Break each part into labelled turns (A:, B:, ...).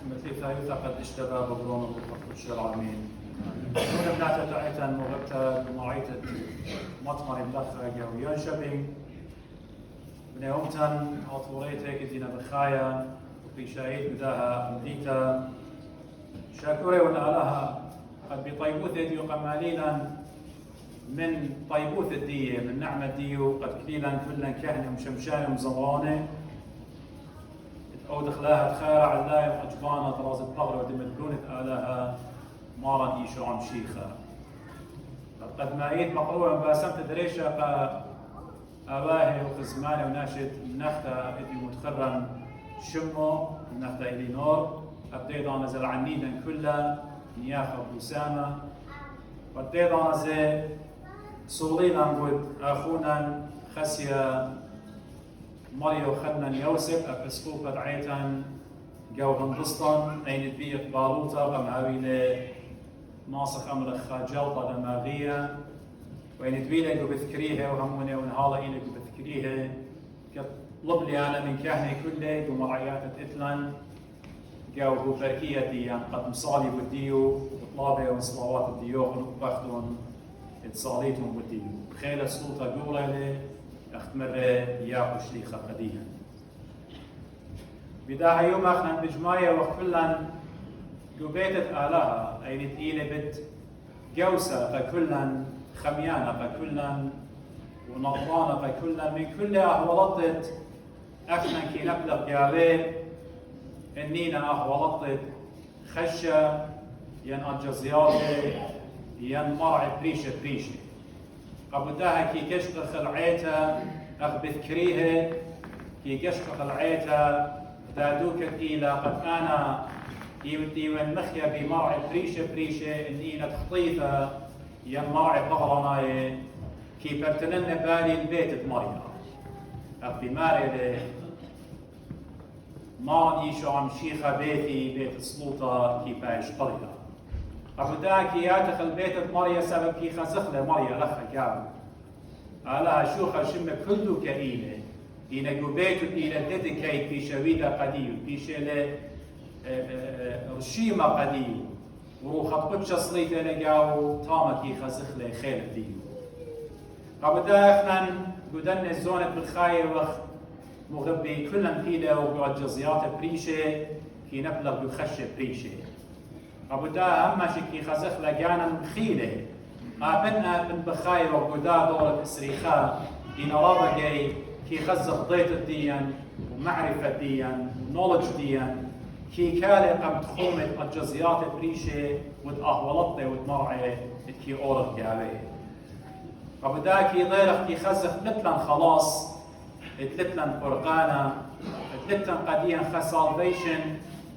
A: مثل ثايوثا قد اشتبه ببرون وبقرط العالمين. نون بناتا تعيتا مغبتا ومعيتا مطمر مدخا ويون شبين بنيومتا أطوريتا كدينا بخايا وفي شاهد بداها أمديتا شاكوري ونالها قد بطيبوث ديو قماليلا من طيبوث الدية من نعمة ديو قد كليلا كلا كهنة ومشمشانة ومزغانة أو دخلاها تخير علايم أجبانة طراز الطغر ودمتلونة آلها مارا إيشو عم شيخة قد مايت مقروة باسمت دريشة أباهي وخزمانة وناشد نختا إدي متخرن شمو نختا إلي نور أبديضا نزل عنيدا كلها نياخة وبسامة وابديضا نزل صولينا بود أخونا خسيا مريو خدنا يوسف أبسقوبة عيتان جو هندسطن أين تبيق باروتا قمعاويلة ناسخ أمر خاجلطة دماغية وأين تبيلة بذكريها وهمونة ونهالة إنك بذكريها كطلب لي أنا من كهنة كله ومرعيات إتلان جو هو بركية ديان قد مصالي وديو وطلابة وصلوات الديو ونقبختون اتصاليتهم وديو خيلة سلطة قولة لي أختمر ياقو شليخة قديها بداها يوم أخنا بجماية وكلن قبيتت آلها أين تقيلة بت جوسة فكلن خميانة فكلن ونطلانة فكلن من كل أهولطت أخنا كي نبلغ يابي إنينا أهولطت خشة ين أجزياتي ين مرع بريشة بريشة قبلتها كي كشق خلعيتها أخ بذكريها كي كشق خلعيتها دادوك إلى قد أنا يودي من مخيا بمرع بريشة بريشة إني تخطيفة ين مرع ظهرناي كي برتنن بالي البيت مريا أخ بماري ما إيشو عم شيخة بيتي بيت سلوطة كي بايش طريقة قبلتها كي ياتخل بيت مريا سبب كي خزخلة مريا لخا كابو على شوخة شم كله كإيلة إنا جوبيت إلى ديديكيت في شويدة قديم في شلة رشيمة قديم وروح خطبتش صليت أنا جاو طامكي خزخلة خير ديو قبلتها إحنا جودن الزونة بالخير وخ مغبي كلن فيله وبعجزيات بريشة كي نبلغ بخشة بريشة قبلتها هم شكي خزخلة جانا مخيلة أبنا من بخاير وقدا دورة إسريخاء إن رابا جاي كي خزخ ضيط الديان ومعرفة ديان ونولج ديان كي كالي قم تخومة الجزيات بريشة وتأهولطة وتمرعي كي أورغ جاوي قبدا كي ضيرخ كي خزخ تلتلن خلاص تلتلن فرقانا تلتلن قديا خسالفيشن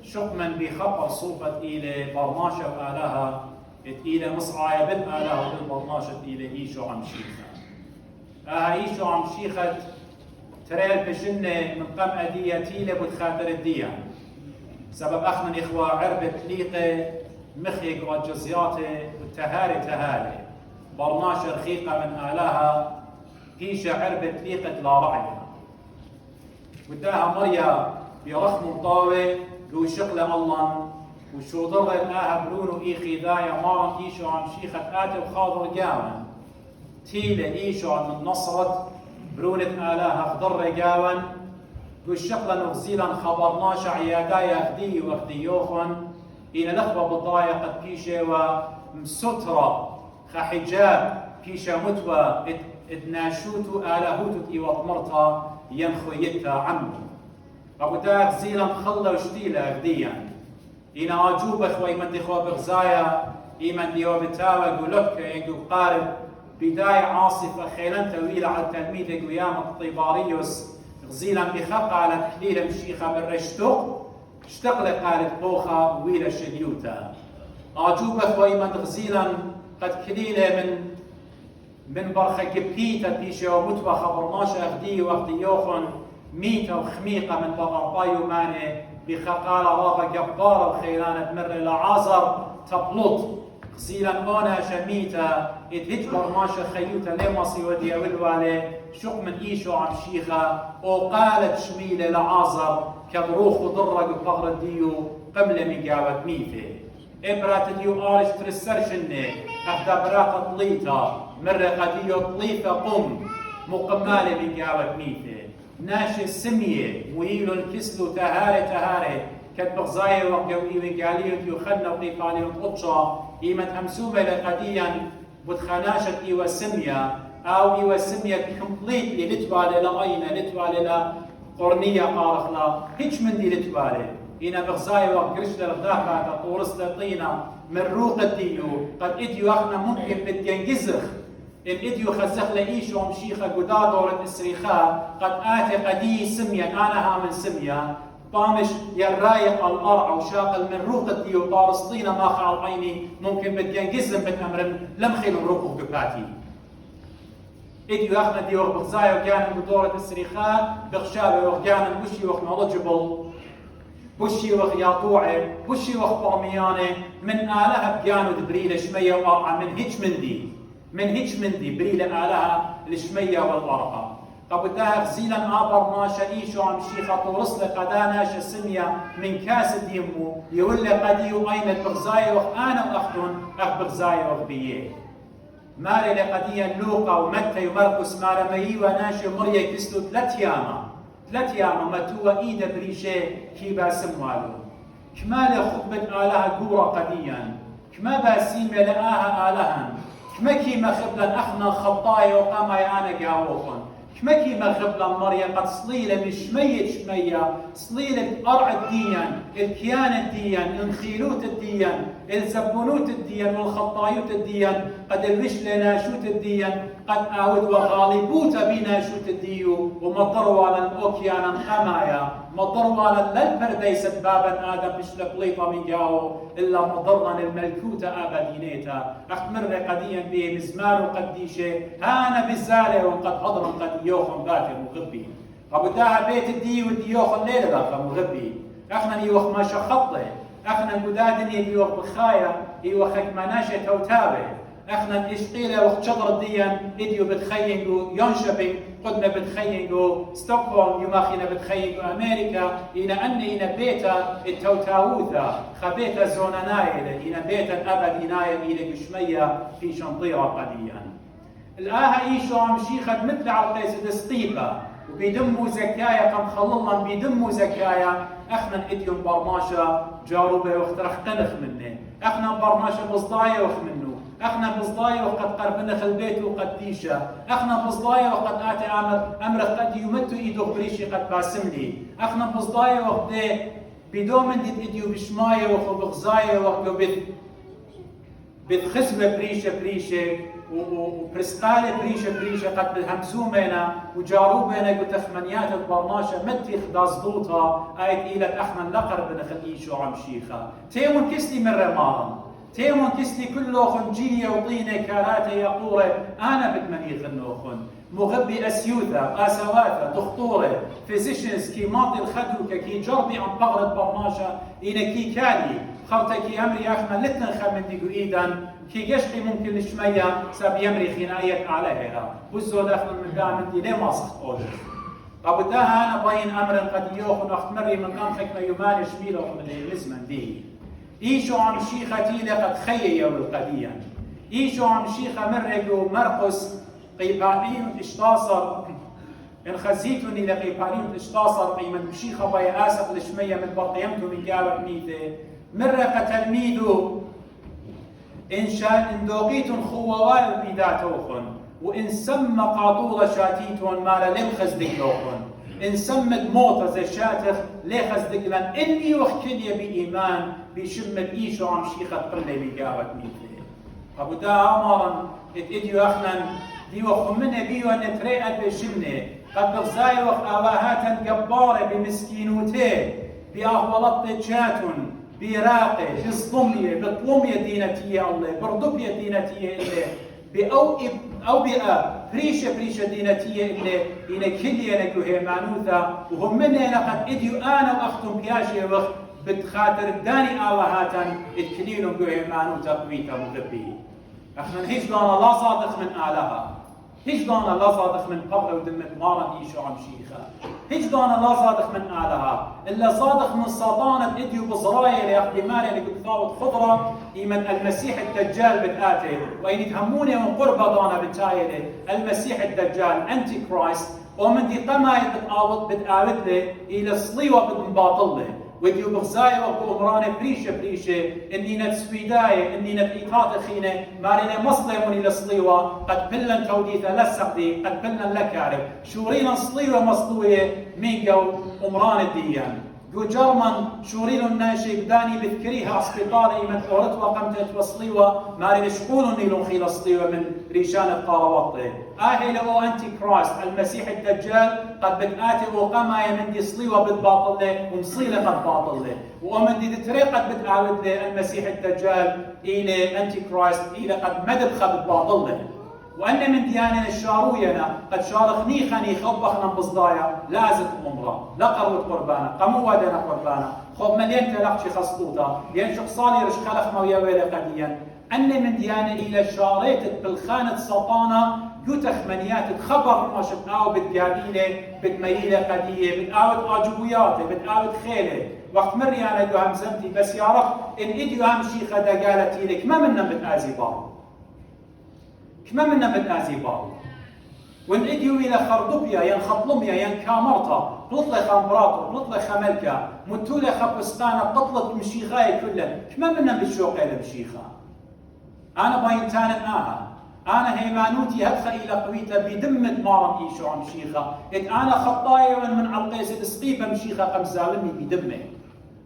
A: شقمن بخبر صوفة إلى برناشة وآلها إلى مصعاية بالآلة وبالبرناشة إلى إيشو عم شيخة إيشو عم شيخة تريل بجنة من قم أدية تيلة بتخاطر الديان سبب أخنا إخوة عربة تليقة مخيق وجزياته وتهاري تهاري برناشة رخيقة من آلها هيشة عربة تليقة لا رعية وداها مريا برخم مطاوي قو شغلة الله وشو ضغط برونو إيخي ذايا مارن إيشو عم شيخة آتي وخاضر جاون تيلة إيشو عن النصرت برونة آلاها خضر جاون قو الشغلة نغزيلا خبرناش عيادايا أخدي وأخديوخن إن نخبة بالضايا قد كيشة ومسترة خحجاب كيشة متوى ادناشوتو آلاهوتو إيوات مرتا ينخويتا عمو أبو داك زيلا مخلة وشديلة أخديا إن أجوب أخوي من دخوا بغزايا إيمن ديو بتاوى قلوبك ينقو قارب بداية عاصفة خيلان تويلة على التلميذ قيام الطيباريوس غزيلا بخبقة على تحليل مشيخة من رشتق اشتغل قارب قوخة ويلة شديوتا أجوب أخوي من غزيلا قد كليلة من برخة كبكيتا بيشة ومتوى خبرناش أخدي وأخديوخن ميتة وخميقة من بغربايو ماني بخقالة رابة جبارة وخيلانة تمر لعازر تبلط غزيلا أنا شميتا اتهجبر ماشا خيوتا لمصي وديا والوالي شق من إيشو عم شيخة وقالت شميلة لعازر كدروخ وضرق بفغر ديو قملة مقاوة ميثة إبرات ديو آرش ترسرشنة أخدا براقة طليطة مرة قديو طليطة قم مقمالة مقاوة ميثة ناشي السمية ويلو الكسلو تهاري كد بغزاية وقوي وقاليو ديو خلنا وقيفاليو قطشة إيمت همسومة لقديا بتخاناشة إيوة سمية أو إيوة سمية كمبليتلي لتوالي لغينة لتوالي قرنية قارخلا هيش من دي لتوالي إنا بغزاية وقرش للغداقة طورس لطينة من روق الديو قد إديو أخنا ممكن بدينجزخ إن إديو خزخ لإيشو مشيخة قدا دورة السريخاء قد آتي قدي سمية أنا هامن سمية طامش يرايق الأرع وشاقل من روق الديو طارسطينة ما خال عيني ممكن بدينجزم بالأمر لم خيل الروق قباتي إديو أخنا ديو بغزاية وكان بدورة السريخاء بغشابة وكان بشي وخ knowledgeable بشي وخ ياطوعي بشي وخ برمياني من آلها بيانو دبريلة شمية وأرعى من هيج مندي بريلة آلها الشمية والأرعى قبتها غزيلا آبر ناشا إيشو عم شيخة طورس لقدا ناشا سمية من كاس ديمو يولي قديو أين البغزاية وخ أنا وأختون أخ بغزاية وخ بيه ماري لقديا لوقا ومتى ومرقس مارا ميوا ناشي مريا كستو ثلاث ياما متوا إيدا بريشي كيبا سموالو كمال خطبة آلها قورا قديا كما باسيمة لآها آلها كما كيما خبلا أخنا خطايا وقاما أنا قاوخن كما كيما خبلا مريا قد صليلة من شمية صليلة أرع الديان الكيان الديان انخيلوت الديان الزبونوت الديان والخطايوت الديان قد الوشلة ناشوت الديان قد آود وغالبوت بناشوت الديو ومضروا على الأوكيان خمايا مضروا على للبرديس بابا آدم بشلق ليطة من جاو إلا مضرنا الملكوت آبدينيتا أخمر قديا به مزمار قديشة هانا بالزالة وقد حضر قد يوخن باكر مغبي قبتاها بيت الديو الديوخن ليلة باكر مغبي أخنا يوخ ما شخطه أخنا قدادني يوخ بخايا يوخك مناشة توتابه احنا اشقيله وقت شطر الديان اديو بتخينجو يونشبينج قدنا بتخينجو ستوكهولم يماخينا بتخينجو امريكا إنا أني إنا بيتا التوتاوثا خبيتا زونانايل إنا بيتا الأبد إنايل إلى قشمية في شنطيرة قديا الآها إيشو عم شيخت مثل على قيس دسقيبة وبيدمو زكايا قم خللنا بيدمو زكايا احنا اديوم برماشة جاروبة واخترخ قنخ منه احنا برماشة بصدايا وخ منه احنا بصدايا وقد قربنخ البيت وقد ديشة احنا بصدايا وقد آتي امر قد يمتو ايدو بريشي قد باسمني احنا بصدايا وقد بدومن ديد اديو بشمايا وخو بغزايا وخو بتخسمة بريشة وبرسقالة بريشة قد بالهمزومينا وجاروبينا قلت ثمانيات البرماشة متي خدا صدوطها آيت إيلت احنا لقر بنخليشو عم شيخة تيمون كسلي من رمالا تيمون كسلي كله خنجية وطينة كاراتة يقورة أنا بدمني غنوخن مغبي أسيوثة قاسواثة دكتورة فيزيشنز كي ماضي الخدوكة كي جربي عن بغرة برماشة إنا كي كالي خرطكي أمري أخنا لتنخى من ديقو إيدان كي قشقي ممكن شمية ساب يمري خناية على هيرا وزو داخل من دامن دي ليه ما صخت أوجه قبداها أنا باين أمر قد يوخن أخت مري من قام حكمة يمال شميلة من الإلزمن دي إيشو عم شيختي لقد خيي يوم القديم إيشو عم شيخة مرقو مرقس قيبانين اشتاصر إن خزيتني لقيبانين اشتاصر قيمة مشيخة بايا آسف لشمية من برقيمتو من جابك ميته مرق تلميذو إن شاء إن دوقيتن خووال بيداتوخن وإن سم قاطورة شاتيتون مالا لم خزدكلوخن إن سمت موطة زي شاتخ ليه خزدكلن إني وخكلية بإيمان بشم الإيشو عم شيخة قرلي بيقابت ميته أبو دا أمرا اتديو أخنا ديو خمنا بيو أن تريئت بشمنة قد بغزاي وخ آواهاتا جبارة بمسكينوتي بأهولت جاتن براقة بصطمية بطلمية دينتية الله بردبية دينتية الله أو بأ بريشة دينتية الله إن كلية نجوه مانوثا وهم مني لقد إديو أنا وأختم بياشي وقت بتخاطر داني آوهاتا اتكليلهم جوه مانوثا قويتا مغبي احنا هيج دانا لا صادق من آلها هيج دانا لا صادق من قبل ودمت مارا إيشو عم شيخة هيج دانا لا صادق من آلها إلا صادق من ساطانة إديو بزرايا لأخذ مالي لقطاوة خضرة إيمن المسيح الدجال بتآته وإن يتهموني من قربة دانا بتايله المسيح الدجال أنتي كرايست ومن دي قماي بتآوت له إلى صليوة بتنباطل له وديو بغزايا وبأمرانة بريشة إني نتسويداية إني نتإيقات خينة مارينا مصليمون إلى صليوة قد بلن توديثة لسقدي قد بلن لكارب شورينا صليوة مصلوية ميقو أمران الديان جو جرمن شورينو الناشي بداني بذكريها اسبيطاري من أورت وقمت وصليوة مارين شقولون نيلون خيل صليوة من ريشان الطاروطي آهي لو أنتي كرايست المسيح الدجال قد بتآتي وقمايا من دي صليوة بتباطل له ومصيلة قد باطل له ومن دي طريقة بتعاود له المسيح الدجال إلى أنتي كرايست إلى قد مدبخة بتباطل له وأن من دياننا الشاروينا قد شارخني خني خبخنا بصدايا لازم أمرا لا قروة قربانا قمو ودنا قربانا خب مليان تلقشي خصطوطة لأن شخصالي رش خلق مويا ويلا قديا أن من دياننا إلى شاريت بالخانة سطانة يوتخ منيات تخبر ما شبقاو بتقابيله بتميله قدية بتقاوت آجبوياته بتقاوت خيله وقت مري أنا دو همزمتي بس يا رب إن إديو هم شيخة دا قالتي لك ما منا بتآزي بارو كما منا بتآزي بارو وإن إديو إلى خردوبيا ين خطلميا ين كامرتا قلطلة خمبراطو قلطلة خملكا متولة خبستانة قطلة مشيخاي كلها كما منا بالشوقة لمشيخة أنا باينتان أنا هيمانوتي هدخل إلى قويته بدمة مارم إيشو عم شيخة أنا خطايا من علقيس السقيفة مشيخة قمزالني بدمه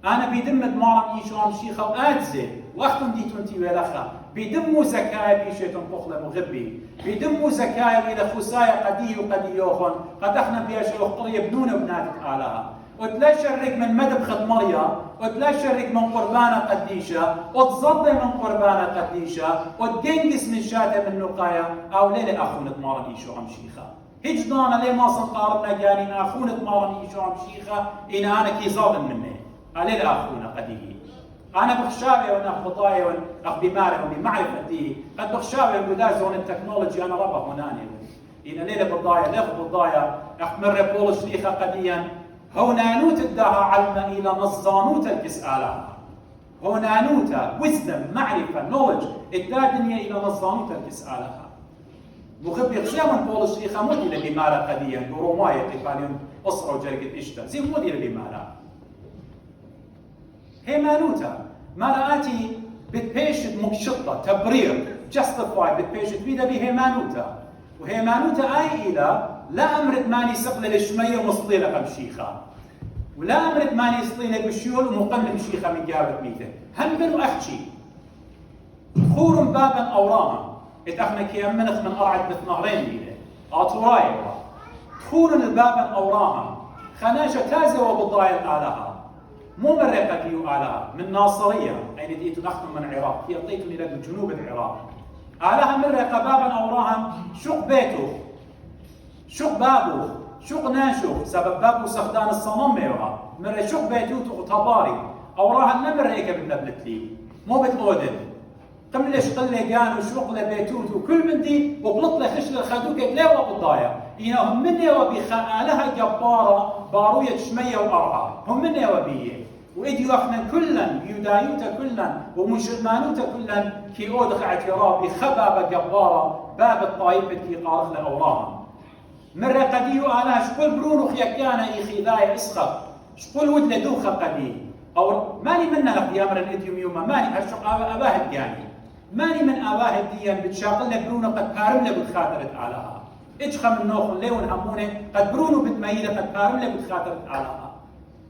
A: أنا بدمة مارم إيشو عم شيخة وآتزي وأختم دي تونتي ولخا بدمو زكايا بيشيتون بخلة مغبي بدمو زكايا إلى خسايا قدي وقديوخن قد احنا بياش الأخطرية بنون بناتك آلها وتلا شرك من مدبخة مريا وتلا شرك من قربانة قديشة وتظل من قربانة قديشة وتجنجس من شاتة من نقايا أو ليلة أخونة مارن إيشو عم شيخة هجدانا ليه ما صنقاربنا جاني أخونة مارن إيشو عم شيخة إن أنا كي ظالم مني ليلة أخونة قديه أنا بخشاوي وأنا خطايا وأنا بماري وبمعرفة دي قد بخشاوي وقداز زون التكنولوجي أنا ربا هناني إن ليلة بضايا ليخ بضايا أخمر بولش ليخة قديا هونانوت الدها علم إلى نظانوت الكسالة هونانوتا وزدم معرفة نولج الدا دنيا إلى نظانوت الكسالة مخب يخشاون بولش ليخة مودي لبمارة قديا بروماية تفانيون أسرة وجرقة إشتا زي مودي لبمارة هيمانوتا مراتي بتبيشت مكشطة تبرير justify بتبيشت بيدا بهيمانوتا وهيمانوتا آي إلى لا أمرت ماني سقل للشمية ومصليلة قمشيخة ولا أمرت ماني صليلة بشيول ومقلم مشيخة من جابت ميته هم بنو أخشي خور بابا أوراها اتأخنا كي أمنخ من أرعد بثنهرين ميته آتوراي خور البابا أوراها خناشة تازة وبضايا آلها مو من رقة آلها من ناصرية أين ديتو نحن من العراق هي أعطيتم إلى جنوب العراق آلها من رقة بابا أوراها شق بيته شق بابو شق ناشو سبب بابو سخدان الصنم ميوها من شق بيتوتو طباري أوراها نمر هيك بالنبلتلي مو بتقودن قملش قلة جانو شق لبيتوتو كل من دي وبلط له خشل الخدوكة لا وبضايا إنهم من وبخالها جبارة باروية شمية وأرعى هم من وبيه وإديو أخنا كلن يودايوتا كلن ومشلمانوتا كلن كي أودخ اعتراف بخبابة جبارة باب الطايب كي قارخ لأوراها مرة قديو أنا شقول برونو خيكانا إيخي ذاي إسخف شقول ود لدوخة قدي أو ماني منا لقد يامر الإديوم يوما ماني هالشق أباهد يعني ماني من أباهد ديان بتشاقلنا برونو قد كارمنا بتخاطرت علىها إجخم النوخ ليون همونه قد برونو بتميلة قد كارمنا بتخاطرت علىها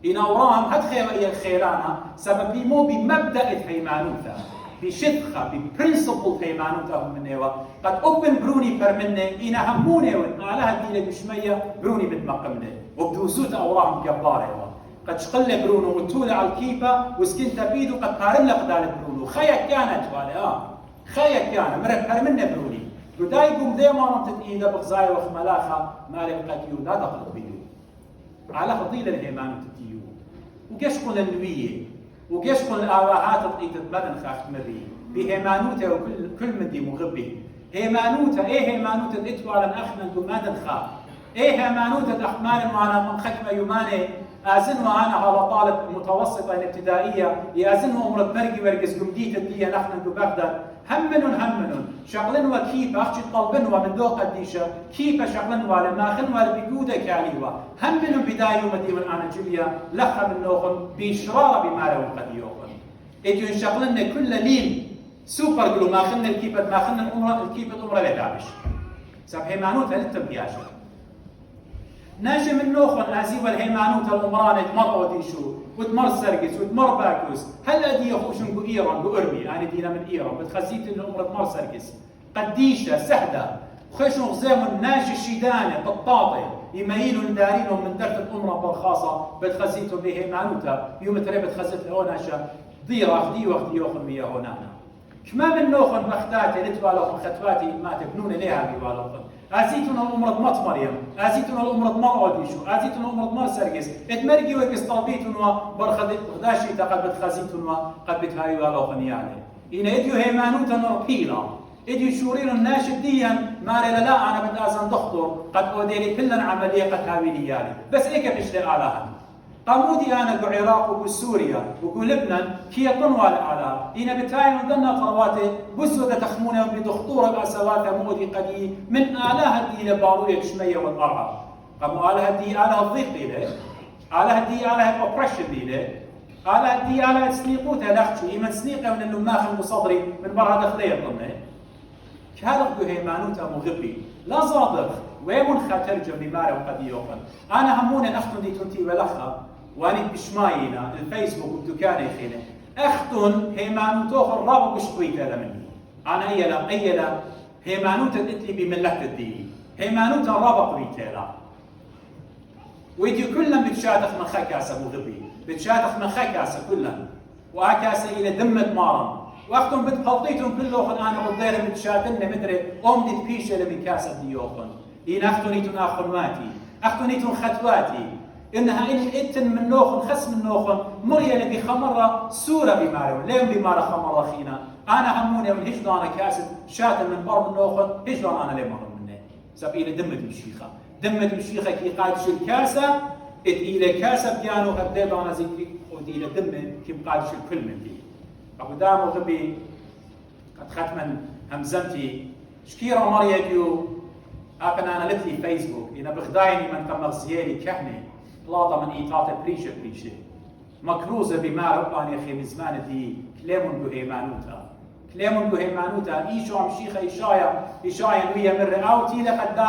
A: إن أوراهم هد خير خيرانا سبب مو بمبدأ هيمانوتا بشدخة ببرنسبل هيمانوتا هم منيوا قد أبن بروني فرمني إن همونه وإنعالها ديلة بشمية بروني بتمقمني وبدوسوتا أوراهم جبارة قد شقل برونو وتولى على الكيفة وسكنت بيدو قد قارن لقدال برونو خيا كانت والي خيا كان مرة فرمنا بروني ودايقوم ذي ما رمتت إيدا بغزايا وخملاخة مالك قديو لا تقلق بيدو على فضيلة الهيمانوتا ديو وقشقل النوية وقشقل الآواهات الطيطة مدن خاخت مري بهيمانوتا وكل من دي مغبي هيمانوتا إيه هيمانوتا الإتوالا أخنا دو مدن خاخ إيه هيمانوتة أحمال معنا من خكمة يماني أزن وأنا على طالب متوسطة ابتدائية يأزن وأمرت مرقي ورقس قمديت الدية نحن ببغداد همنون شغلن وكيف أخشي طلبن ومن دو قديشة كيف شغلن ولما خن والبيقودة كاليوا همنون بداية ومديون أنا جبيا لخا من نوخن بإشرار بمارا وقد يوخن إديون شغلن كل لين سوبر جلو ما خن الكيبة ما خن الكيبة لدابش سب هيمانوت هلتبياشة ناجي من نوخن أزي والهيمانوت الأمران تمر وديشو وتمر سرقس وتمر باكوس هل أدي يخوشن بو إيران بو أرمي أنا دينا من إيران بتخزيت إن الأمر تمر سرقس قديشة سهدة خشن غزيم ناجي الشيدانة بالطاطي يميلوا دارينهم من درت الأمر بالخاصة بتخزيتهم بهيمانوتا يوم ترى بتخزيت هوناشا ضيرة دي وقت يوخن ميا هونانا كما من نوخن بختاتي لتوالوخن ختواتي ما تبنون ليها بيوالوخن أزيتنا الأمر مط مريم، أزيتنا الأمر مر أوديشو، أزيتنا الأمر مر سرقس، اتمرقي وكس طلبيتنا برخداشي تقد بتخزيتنا قد بتهاي والوخن يعني. إن إديو هيمانوتا نربيلا، إديو شورين الناشد ديا ما لا أنا بتأذن دكتور قد أوديني كلن عملية قد هاويلي يعني، بس إيه كيف إشتغل علىها؟ قامودي أنا بعراق وبسوريا وبلبنان كي طنوال على إن بتاعي من ضمن قرواتي بسودة تخمونة بدخطورة بأسواتها مودي قدي من آلها دي لباروية شمية والقرعة قاموا آلها دي آلها الضيق دي له آلها دي آلها الأوبريشن دي له آلها دي آلها تسنيقوتها لأختي إيمان سنيقة من النماخ المصدري من برها دخلية ضمنه كهرب هيمانوتا مغبي لا صادق ويمن خاترجم بمارا وقد يوقن أنا همون أختن دي تنتي ولخا واني بشماينا الفيسبوك والدكان خينا اختن هيمانوتو الرابط بشطويته لمني انا ايلا هيمانوتا اتلي بملة الدين هيمانوتا الرابط بيتيلا ويديو كلهم بتشاتخ من خكاسه مغبي بتشاتخ من خكاسه كلهم واكاسه الى دمة مارن واختن بتقلطيتهم كلهم انا قدير بتشاتلنا مدري دي بيشه لمن كاسه ديوخن إن اختنيتون اخنواتي اختنيتون ختواتي إنها إتن من نوخن خس من نوخن مريا اللي بخمرة سورة بمارو ليم بمارة خمرة خينا أنا هموني من هجدانا كاسد شاتن من بر من نوخن هجدان أنا ليه مر منه سبيل دمة مشيخة كي قادش الكاسة إلى كاسة بيانو هبدأ أنا ذكري ودي إلى دمة كي قادش الكل من دي فقدام غبي قد ختما همزمتي شكيرا مريا ديو أنا لتلي فيسبوك إن بخدايني من تم غزيالي كهني لاطا من إيطاطة بريشة مكروزة بما رباني أخي من زمان دي كلامون بو هيمانوتا إيشو عم شيخة إشايا نوية من رئاوتي لقد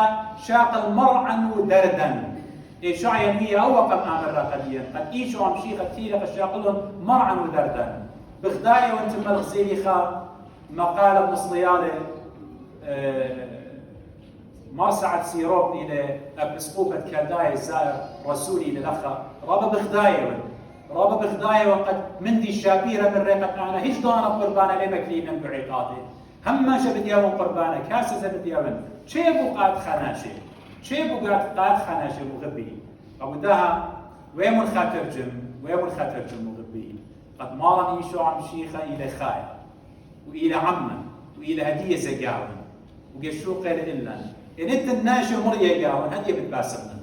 A: شاق المرعن دردن إشايا نوية أوقا آمر قديا قد إيشو عم شيخة تيلة شاقلهم مرعن دردن بخدايا وانتم الغزيلي خا مقالة مصليالي مرسعة سيروب إلى أبسقوبة كرداية الزائر رسولي للأخ رابا بخداية وقد مندي الشابيرة من ريقة أنا هيش دانا قربانا لما كلينا بعقاتي هم شبت يوم قربانا كاسة زبت يوم شيبو قاد خناشي مغبي أبو داها ويمن خاترجم مغبي قد مارن إيشو عم شيخة إلى خايا وإلى عمّا وإلى هدية زقاوي وقشو قيل إلا إن أنت الناشي مريا قاون هدية بتباسمنا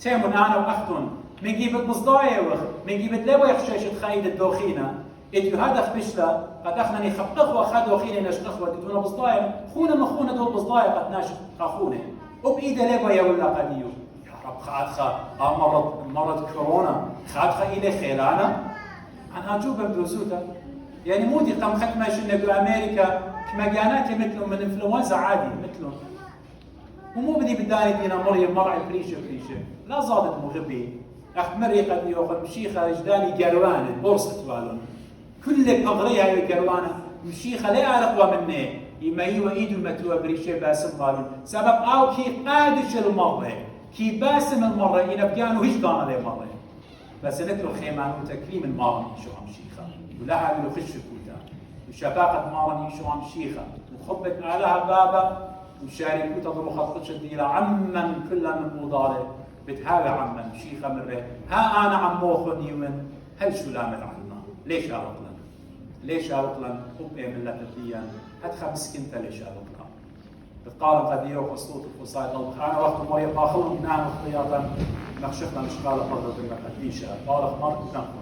A: تيمون أنا وأختون من جيبت مصدايا من جيبت لبا يخشيش تخيل الدوخينة إديو هذا خبشلا قد أخنني خبقه وأخذ دوخينة نشتخوة ديتونا مصدايا خونا دول مصدايا قد ناشي خاخونه وبإيدا لبا يا ولا قديو يا رب خادخة مرض كورونا خادخة إلي خيلانا عن هجوبة بدوسوتا يعني مودي قام ختمة شنة بأمريكا كمجاناتي مثلهم من إنفلونزا عادي مثلهم ومو بدي بداني دينا مريم مرعي بريشة لا زادت مغبي أخت مريقة دي وقت مشيخة رجداني قروانة بورصة بالون كل أغريها هي قروانة مشيخة لا أرقوا منه إما هي وإيدو المتوى بريشة باسم بالون سبب أو كي قادش المرة كي باسم المرة إنا بيانو هجدانا لي مرة بس نتلو خيمان وتكريم المارن شو عم شيخة ولها بلو خش كوتا وشباقة مارن شو عم شيخة وخبت علىها بابا وشاركوا تضرب خطتش الديلة عمّن كلها من مضارع بتهاوي عمّن شيخة مرة ها أنا عموخن يمن هل شو لامت عنا ليش أرطلن خب إيه ملة الديان هتخا مسكنتا ليش أرطلن بتقارن قديه وخصوط الفصائل طلبخ أنا وقت مريض باخذهم نعم اختياطا نخشفنا مش قال قدرة المقديشة قال مرت نخمة